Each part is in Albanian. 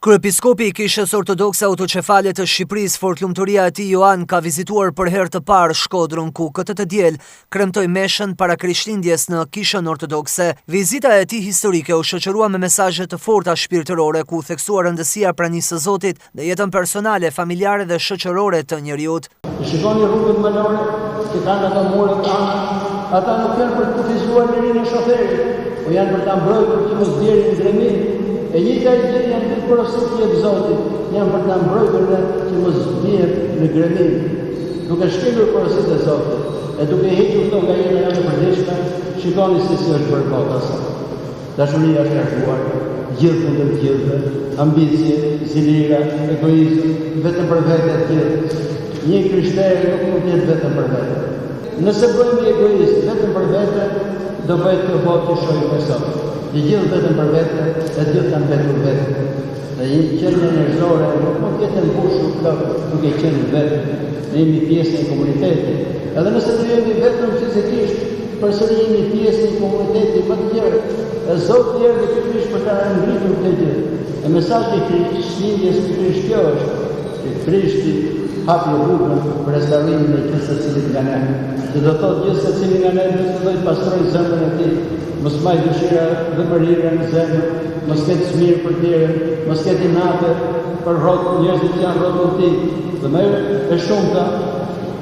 Kryepiskopi i Kishës Ortodokse Autoqefale të Shqipërisë, fortlumturia e tij Joan, ka vizituar për herë të parë Shkodrën, ku këtë të diel kremtoi meshën para Krishtlindjes në Kishën Ortodokse. Vizita e tij historike u shoqërua me mesazhe të forta shpirtërore, ku theksua rëndësia pranisë së Zotit dhe jetën personale, familjare dhe shoqërore të njeriut. Shikoni rrugët malore që kanë ato mure tana, ata nuk janë për të kufizuar lirinë e shoferit, po janë për ta mbrojtur që mos bjerë në gremim. E njëjta gjë janë të porositë e Zotit, janë për ta mbrojtur që mos bjerë në gremim. Duke shkelur porositë e Zotit, e duke hequr këto nga jeta e përditshme, shikoni se si është bërë bota sot. Dashuria është larguar, gjithë kundër gjithëve, ambicie, zilira, egoizëm, vetëm për vete të gjithë. Një krishter nuk mund të jetë vetëm për vete. Nëse bëhemi egoist vetëm për vete, do bëhet kjo botë të shojë me sot. Të gjithë vetëm për vete, e gjithë kanë vetur vete. Dhe një qenie njerëzore nuk mund të jetë mbushur plot duke qenë vetë. Ne jemi pjesë e komunitetit. Edhe nëse do jemi vetëm fizikisht, përsëri jemi pjesë e komunitetit më të gjerë. E Zoti erdhi ky Krisht për ta ngritur këtë gjë. E mesazhi i Krishtlindjes së Krisht kjo është, që Krishti hapi rrugën për restaurimin e gjithë secilit nga ne. Që do thotë gjithë secili nga ne të fillojë të pastrojë zemrën e tij. Mos maj dëshira dhe mërirë në zemër, mos ketë smirë për tjerën, mos ketë inate për njerëzit që janë rrotën ti. Dhe më e shumta,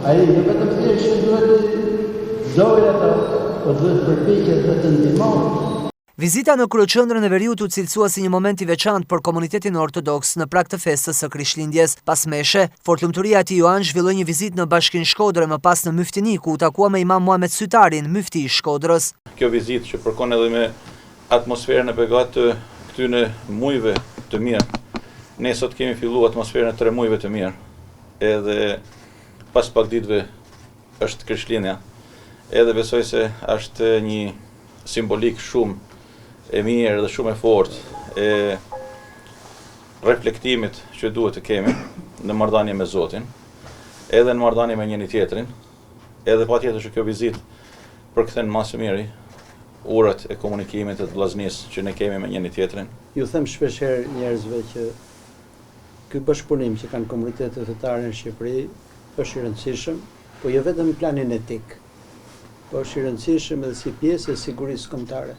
ai në vetëm thjesht duhet të dojë ata, po duhet të përpiqet dhe të ndihmojë. Vizita në kryeqendrën e Veriut u cilësua si një moment i veçantë për komunitetin ortodoks në prag të festës së Krishtlindjes. Pas meshe, fortlumturia e tij Joan zhvilloi një vizitë në Bashkinë Shkodrë, më pas në Myftini, ku u takua me Imam Muhamet Sytarin, myfti i Shkodrës. Kjo vizitë që përkon edhe me atmosferën e begat të këtyre mujve të mirë. Ne sot kemi filluar atmosferën e 3 mujve të mirë. Edhe pas pak ditëve është Krishtlindja. Edhe besoj se është një simbolik shumë e mirë dhe shumë e fortë e reflektimit që duhet të kemi në marrëdhënie me Zotin, edhe në marrëdhënie me njëri tjetrin, edhe patjetër që kjo vizitë përkthen më së miri urat e komunikimit të vllaznisë që ne kemi me njëri tjetrin. Ju them shpeshherë njerëzve që ky bashkëpunim që kanë komunitetet fetare në Shqipëri është i rëndësishëm, po jo vetëm në planin etik, po është i rëndësishëm edhe si pjesë e sigurisë kombëtare.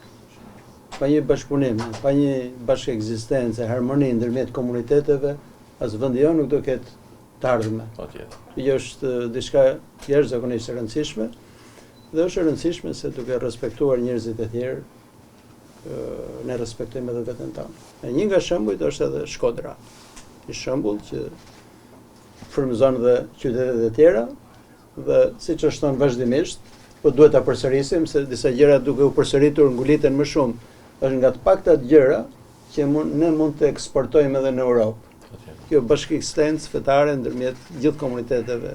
Pa një bashkëpunim, pa një bashkëekzistencë, harmoni ndërmjet komuniteteve, as vendi jonë nuk do ketë të ardhme. Kjo është diçka jashtëzakonisht e rëndësishme, dhe është e rëndësishme se duke respektuar njerëzit e tjerë, ne respektojmë edhe veten tonë. E një nga shembujt është edhe Shkodra, një shembull që frymëzon dhe qytetet e tjera, dhe siç është thënë vazhdimisht, po duhet ta përsërisim se disa gjëra duke u përsëritur nguliten më shumë. Është nga të paktat gjëra që ne mund të eksportojmë edhe në Europë. Kjo bashkëekzistencë fetare ndërmjet gjithë komuniteteve.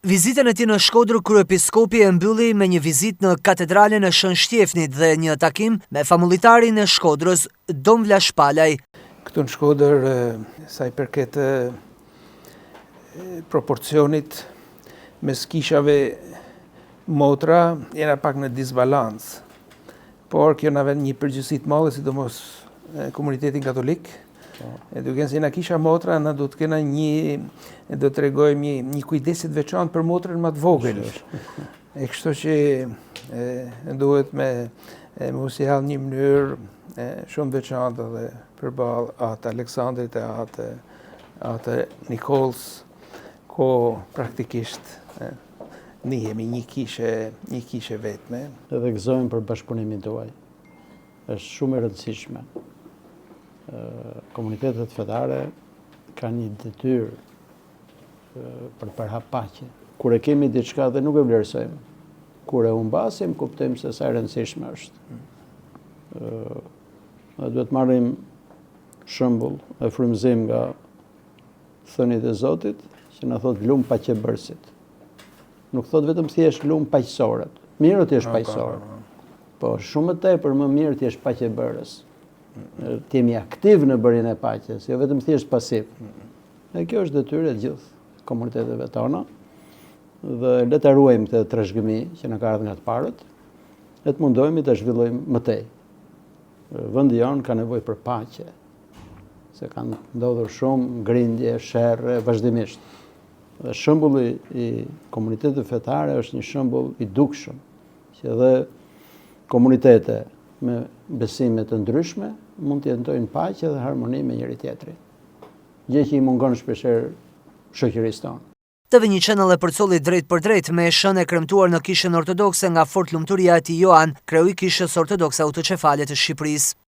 Vizitën e tij në Shkodrë, kryepiskopi e mbylli me një vizitë në katedralen e Shën Shtjefnit dhe një takim me famulitarin e Shkodrës, Dom Vlash Palaj. Këtu në Shkodër, sa i përket proporcionit mes kishave motra, jena pak në disbalancë. Por kjo na vjen një përgjegjësi të madhe, sidomos komunitetin katolik. E duke se na kisha motra, na do të kena do të tregojmë një kujdesit veçantë për motrën më të vogël. E kështu që duhet me mos i hall një mënyrë shumë veçantë edhe përballë atë Aleksandrit e atë Nikols, ko praktikisht njihemi një kishe vetme. Edhe gëzojmë për bashkëpunimin tuaj. Është shumë e rëndësishme. Komunitetet fetare kanë një detyrë për përhap paqe. Kur e kemi diçka dhe nuk e vlerësojmë, kur e humbasim, kuptojmë se sa e rëndësishme është. Duhet marrim shembull e frymëzim nga thënit e Zotit, që na thot lum paqebërësit. Nuk thot vetëm thjesht lum paqësorët. Mirë të jesh paqësor. Po shumë më tepër më mirë të jesh paqebërës. Të jemi aktiv në bërjen e paqes, jo vetëm thjesht pasiv. Dhe kjo është detyrë e gjithë komuniteteve tona. Dhe le ta ruajmë këtë trashëgimi që na ka ardhur nga të parët, le të mundohemi ta zhvillojmë më tej. Vendi jonë ka nevojë për paqe. se kanë ndodhur shumë grindje, sherrë vazhdimisht. Dhe shembulli i komunitetit fetare është një shembull i dukshëm, që edhe komunitete me besime të ndryshme mund të jetojnë paqe dhe harmoni me njëri tjetrin. Gjë që i mungon shpeshherë shoqërisë tonë. TV1 Channel e përcolli drejt për drejt meshën e kremtuar në Kishën Ortodokse nga fortlumturia e tij Joan, kreu i Kishës Ortodokse Autoqefale të Shqipërisë.